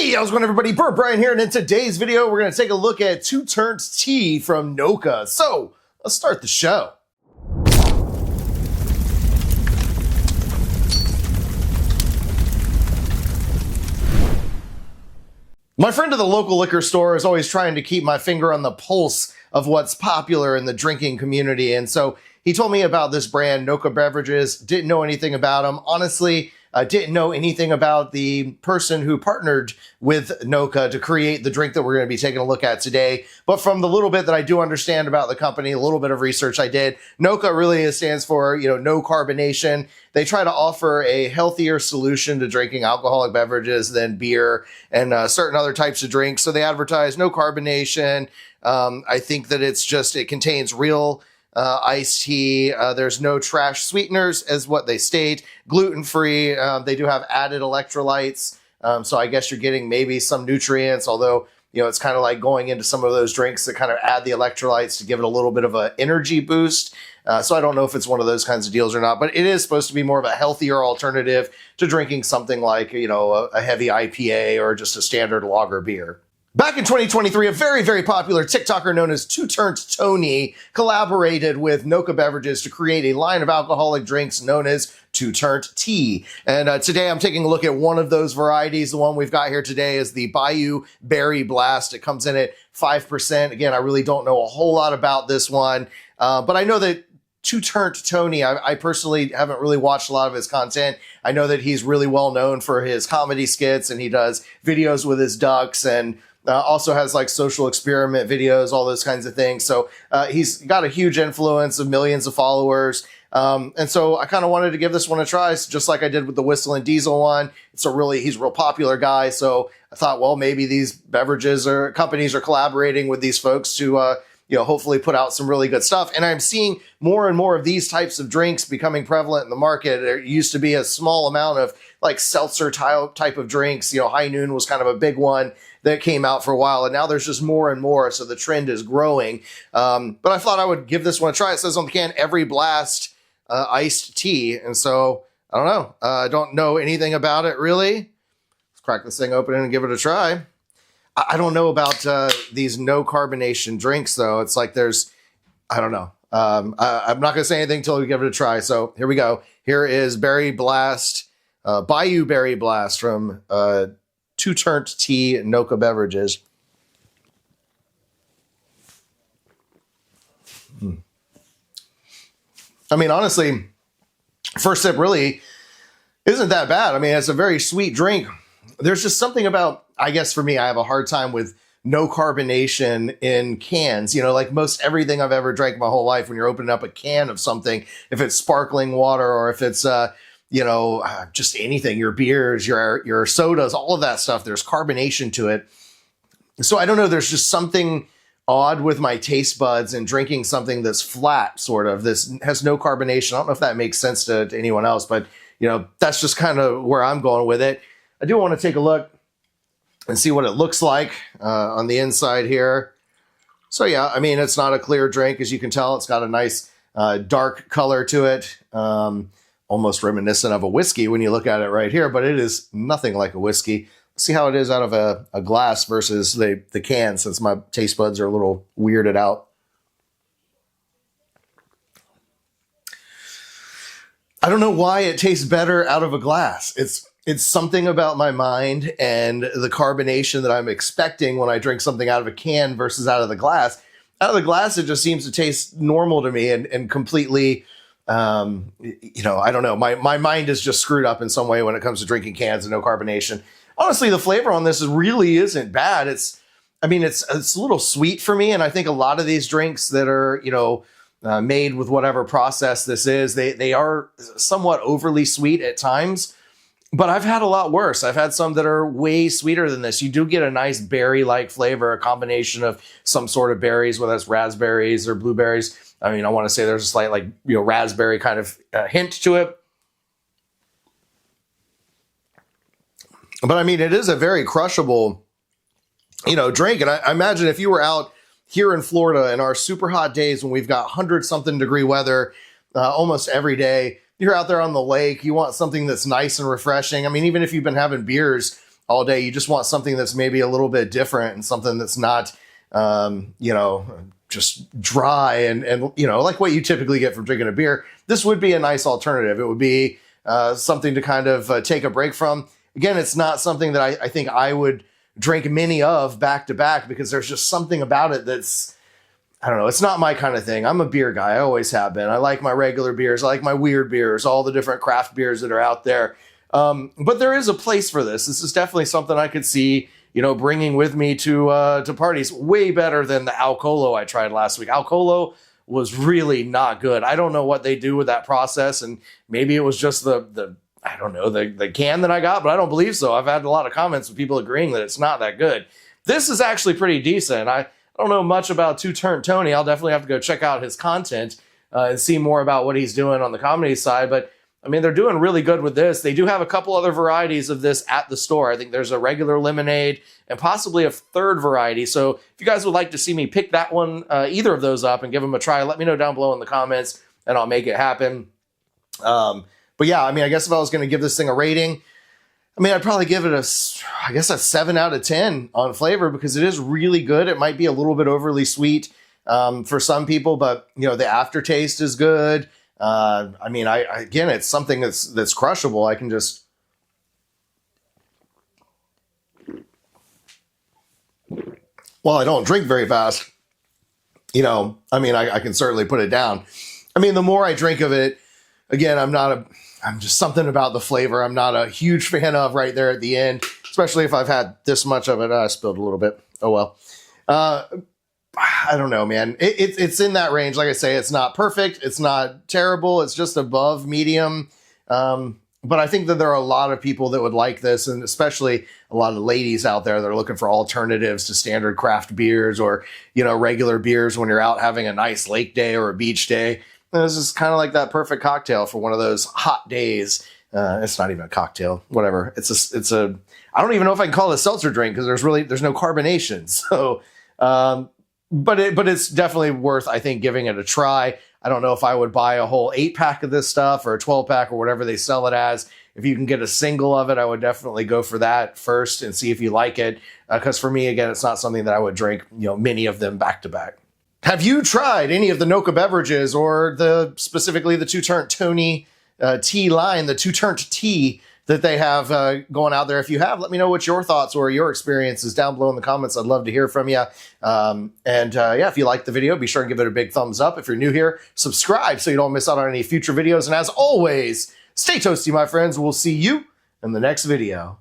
Hey, how's it going, everybody? BurntBrian here, and in today's video, we're going to take a look at two Turnt tea from NOCA. So, let's start the show. My friend at the local liquor store is always trying to keep my finger on the pulse of what's popular in the drinking community, and so he told me about this brand, NOCA Beverages. Didn't know anything about them. Honestly, didn't know anything about the person who partnered with NOCA to create the drink that we're going to be taking a look at today. But from the little bit that I do understand about the company, a little bit of research I did, NOCA really stands for, no carbonation. They try to offer a healthier solution to drinking alcoholic beverages than beer and certain other types of drinks. So they advertise no carbonation. I think that it contains real iced tea. There's no trash sweeteners, as what they state. Gluten-free. They do have added electrolytes. So I guess you're getting maybe some nutrients, although, it's kind of like going into some of those drinks that kind of add the electrolytes to give it a little bit of an energy boost. So I don't know if it's one of those kinds of deals or not, but it is supposed to be more of a healthier alternative to drinking something like, a heavy IPA or just a standard lager beer. Back in 2023, a very, very popular TikToker known as Turnt Tony collaborated with NOCA Beverages to create a line of alcoholic drinks known as Turnt tea. And today I'm taking a look at one of those varieties. The one we've got here today is the Bayou Berry Blast. It comes in at 5%. Again, I really don't know a whole lot about this one, but I know that Turnt Tony, I personally haven't really watched a lot of his content. I know that he's really well known for his comedy skits, and he does videos with his ducks, and also has like social experiment videos, all those kinds of things. So he's got a huge influence of millions of followers. And so I kind of wanted to give this one a try, just like I did with the Whistle and Diesel one. He's a real popular guy. So I thought, well, maybe these beverages or companies are collaborating with these folks to, hopefully put out some really good stuff. And I'm seeing more and more of these types of drinks becoming prevalent in the market. There used to be a small amount of like seltzer type of drinks. High Noon was kind of a big one that came out for a while, and now there's just more and more, so the trend is growing. But I thought I would give this one a try. It says on the can, every blast iced tea, and so I don't know. I don't know anything about it, really. Let's crack this thing open and give it a try. I don't know about these no carbonation drinks, though. It's like I don't know. I'm not going to say anything until we give it a try, so here we go. Here is Berry Blast, Bayou Berry Blast from Turnt tea, NOCA Beverages. I mean, honestly, first sip really isn't that bad. I mean, it's a very sweet drink. There's just something about, I guess for me, I have a hard time with no carbonation in cans. Like most everything I've ever drank my whole life, when you're opening up a can of something, if it's sparkling water or if it's, just anything, your beers, your sodas, all of that stuff, there's carbonation to it. So I don't know, there's just something odd with my taste buds and drinking something that's flat, sort of. This has no carbonation. I don't know if that makes sense to anyone else, but that's just kind of where I'm going with it. I do want to take a look and see what it looks like on the inside here. So yeah, I mean, it's not a clear drink, as you can tell. It's got a nice dark color to it. Almost reminiscent of a whiskey when you look at it right here, but it is nothing like a whiskey. Let's see how it is out of a glass versus the can, since my taste buds are a little weirded out. I don't know why it tastes better out of a glass. It's something about my mind and the carbonation that I'm expecting when I drink something out of a can versus out of the glass. Out of the glass, it just seems to taste normal to me and completely... I don't know. My mind is just screwed up in some way when it comes to drinking cans and no carbonation. Honestly, the flavor on this really isn't bad. It's a little sweet for me. And I think a lot of these drinks that are, made with whatever process this is, they are somewhat overly sweet at times, but I've had a lot worse. I've had some that are way sweeter than this. You do get a nice berry-like flavor, a combination of some sort of berries, whether it's raspberries or blueberries. I mean, I want to say there's a slight, raspberry kind of hint to it. But I mean, it is a very crushable, drink. And I imagine if you were out here in Florida in our super hot days when we've got 100-something degree weather almost every day, you're out there on the lake, you want something that's nice and refreshing. I mean, even if you've been having beers all day. You just want something that's maybe a little bit different and something that's not, you know, just dry and, you know, like what you typically get from drinking a beer. This would be a nice alternative. It would be something to kind of take a break from. Again, it's not something that I think I would drink many of back to back, because there's just something about it that's, I don't know, it's not my kind of thing. I'm a beer guy. I always have been. I like my regular beers. I like my weird beers, all the different craft beers that are out there. But there is a place for this. This is definitely something I could see, you know, bringing with me to parties. Way better than the Alcolo I tried last week. Alcolo was really not good. I don't know what they do with that process, and maybe it was just the I don't know, the can that I got, but I don't believe so. I've had a lot of comments with people agreeing that it's not that good. This is actually pretty decent. I don't know much about Turnt Tony. I'll definitely have to go check out his content and see more about what he's doing on the comedy side. But I mean, they're doing really good with this. They do have a couple other varieties of this at the store. I think there's a regular lemonade and possibly a third variety. So if you guys would like to see me pick that one, either of those up and give them a try, let me know down below in the comments and I'll make it happen. But yeah, I mean, I guess if I was going to give this thing a rating, I mean, I'd probably give it a 7 out of 10 on flavor, because it is really good. It might be a little bit overly sweet for some people, but you know, the aftertaste is good. I mean, again, it's something that's crushable. I can just, well, I don't drink very fast, you know, I mean, I can certainly put it down. I mean, the more I drink of it, again, I'm just something about the flavor I'm not a huge fan of right there at the end, especially if I've had this much of it. I spilled a little bit. Oh, well. I don't know, man. It's in that range. Like I say, it's not perfect. It's not terrible. It's just above medium. But I think that there are a lot of people that would like this, and especially a lot of ladies out there that are looking for alternatives to standard craft beers or, you know, regular beers when you're out having a nice lake day or a beach day. This is kind of like that perfect cocktail for one of those hot days. It's not even a cocktail, whatever. It's a, I don't even know if I can call it a seltzer drink, because there's no carbonation. So, but it's definitely worth, I think, giving it a try. I don't know if I would buy a whole 8-pack of this stuff or a 12-pack or whatever they sell it as. If you can get a single of it, I would definitely go for that first and see if you like it. Because for me, again, it's not something that I would drink, you know, many of them back to back. Have you tried any of the NOCA beverages, or specifically the Turnt Tony tea line, the Turnt tea that they have going out there? If you have, let me know what your thoughts or your experiences down below in the comments. I'd love to hear from you. Yeah, if you liked the video, be sure to give it a big thumbs up. If you're new here, subscribe so you don't miss out on any future videos. And as always, stay toasty, my friends. We'll see you in the next video.